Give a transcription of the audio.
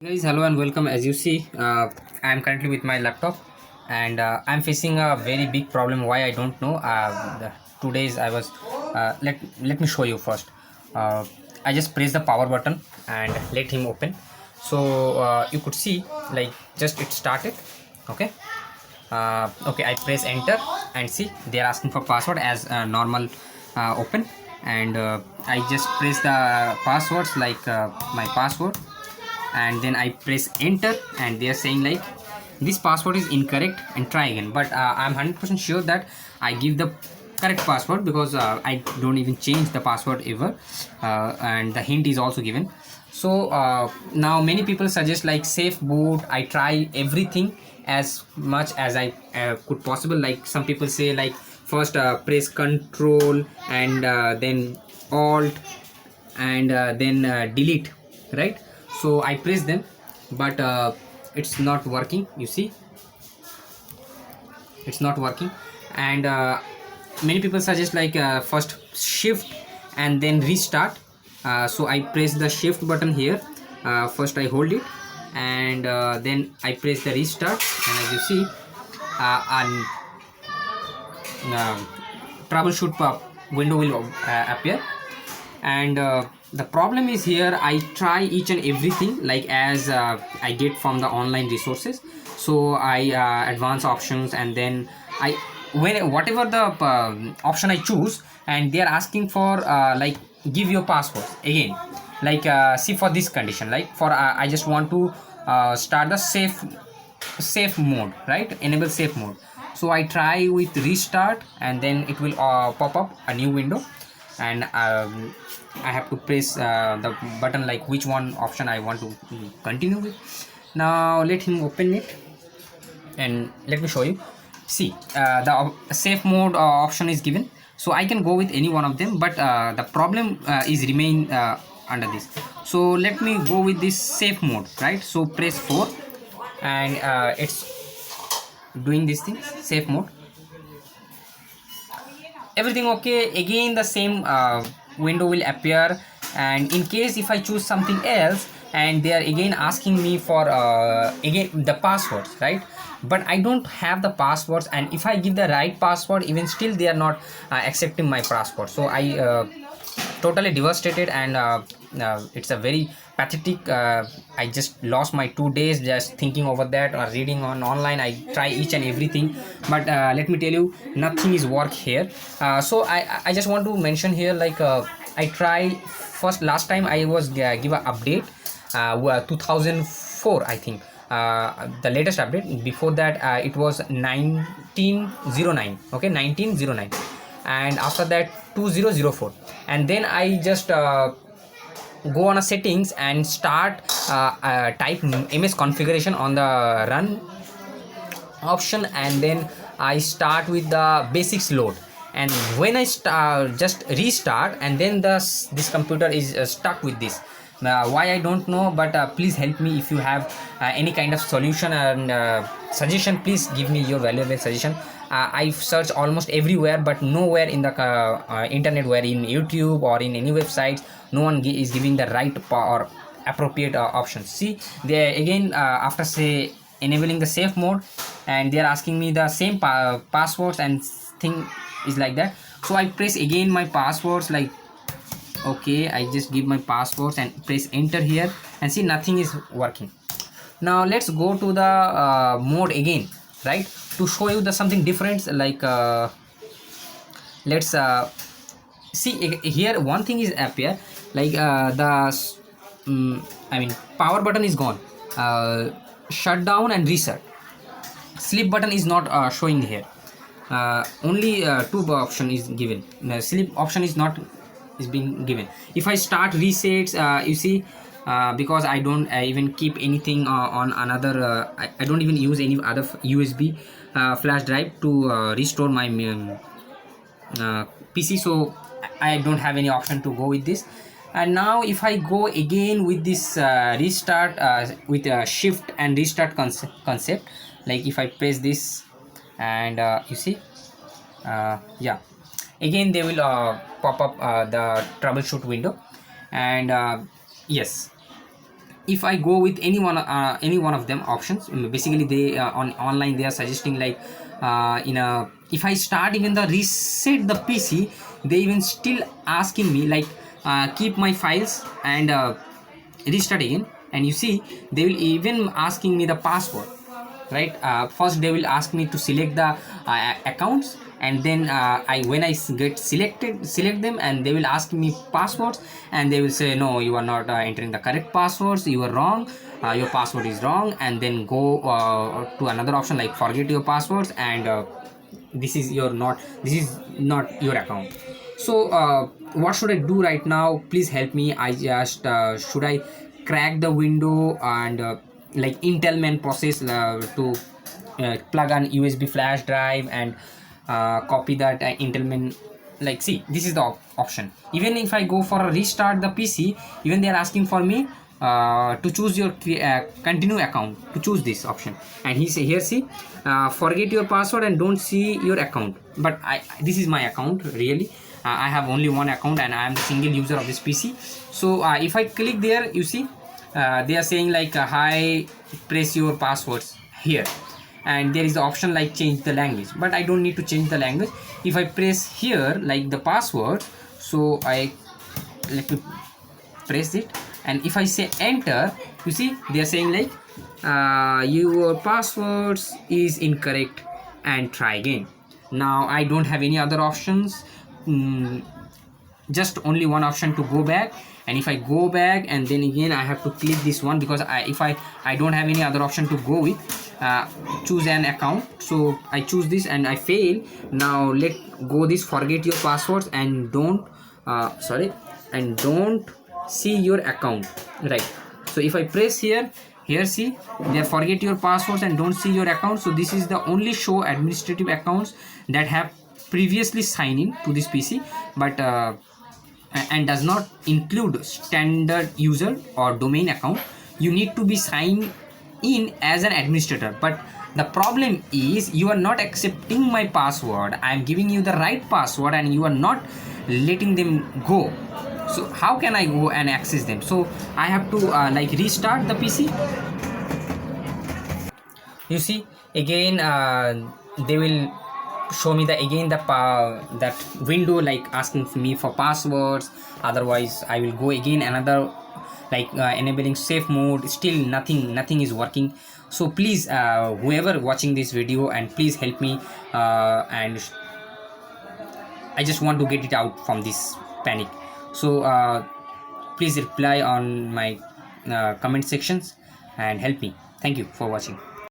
Guys, hello and welcome. As you see, I am currently with my laptop, and I'm facing a very big problem. Why I don't know. 2 days I was. Let me show you first. Uh, I just press the power button and let him open. So you could see like just it started. Okay. Okay. I press enter and see they are asking for password as normal open, and I just press the passwords like my password, and then I press enter and they are saying like this password is incorrect and try again, but I'm 100% sure that I give the correct password because I don't even change the password ever, and the hint is also given. So now many people suggest like safe boot. I try everything as much as I could possible. Like some people say like first press control and then alt and then delete, right? So I press them, but it's not working. You see, it's not working. And many people suggest like first shift and then restart. So I press the shift button here. First I hold it, and then I press the restart, and as you see, and uh, troubleshoot window will appear. And the problem is here I try each and everything like as I get from the online resources. So I advance options, and then I when whatever the option I choose, and they are asking for like give your password again. Like see, for this condition, like for I just want to start the safe mode, right? Enable safe mode. So I try with restart, and then it will pop up a new window, and I have to press the button like which one option I want to continue with. Now let him open it, and let me show you. See, the safe mode option is given, so I can go with any one of them, but the problem is remain under this. So let me go with this safe mode, right? So press 4, and it's doing this thing, safe mode. Everything okay. Again the same window will appear, and in case if I choose something else, and they are again asking me for again the passwords, right? But I don't have the passwords, and if I give the right password, even still they are not accepting my password. So I totally devastated, and it's a very pathetic. I just lost my 2 days just thinking over that or reading on online. I try each and everything, but let me tell you, nothing is work here. So I just want to mention here like I try first. Last time I was give a update 2004, I think, the latest update. Before that it was 1909. Okay, 1909, and after that 2004. And then I just go on a settings and start type ms configuration on the run option, and then I start with the basics load. And when I just restart, and then this computer is stuck with this. Why I don't know, but please help me. If you have any kind of solution and suggestion, please give me your valuable suggestion. I've searched almost everywhere, but nowhere in the internet, where in YouTube or in any websites, no one is giving the right or appropriate options. See, they again after say enabling the safe mode, and they are asking me the same passwords and thing is like that. So I press again my passwords like okay, I just give my passwords and press enter here, and see nothing is working. Now let's go to the mode again, right, to show you the something different. Like let's see here one thing is appear like I mean power button is gone, shut down and reset. Sleep button is not showing here. Only two option is given. Sleep option is not is being given. If I start resets, you see, because I don't even keep anything on another. I don't even use any other USB flash drive to restore my PC. So I don't have any option to go with this. And now if I go again with this restart with shift and restart concept, like if I press this, and you see, yeah, again they will pop up the troubleshoot window. And yes, if I go with any one of them options, basically they on online they are suggesting like if I start even the reset the PC, they even still asking me like keep my files and restart again. And you see they will even asking me the password, right? First they will ask me to select the accounts, and then I when I select them, and they will ask me passwords, and they will say no, you are not entering the correct passwords, you are wrong, your password is wrong, and then go to another option like forget your passwords, and this is not your account. So what should I do right now? Please help me. I just should I crack the window and like Intel man process to plug an USB flash drive and copy that Intel man. Like, see, this is the option. Even if I go for a restart the PC, even they are asking for me to choose your continue account, to choose this option. And he say here, see, forget your password and don't see your account. But this is my account really. I have only one account and I am the single user of this PC. So if I click there, you see they are saying like hi, press your passwords here, and there is the option like change the language, but I don't need to change the language. If I press here like the password, so I let me press it, and if I say enter, you see they are saying like your passwords is incorrect and try again. Now I don't have any other options, just only one option to go back. And if I go back and then again I have to click this one, because if I don't have any other option to go with, choose an account. So I choose this and I fail. Now let go this forget your passwords and don't see your account, right? So if I press here, see they forget your passwords and don't see your account. So this is the only show administrative accounts that have previously signed in to this PC, but and does not include standard user or domain account. You need to be signed in as an administrator, but the problem is you are not accepting my password. I am giving you the right password and you are not letting them go. So how can I go and access them? So I have to like restart the PC. You see again they will show me the again the that window like asking me for passwords. Otherwise I will go again another like enabling safe mode. Still nothing is working. So please whoever watching this video, and please help me, and I just want to get it out from this panic. So please reply on my comment sections and help me. Thank you for watching.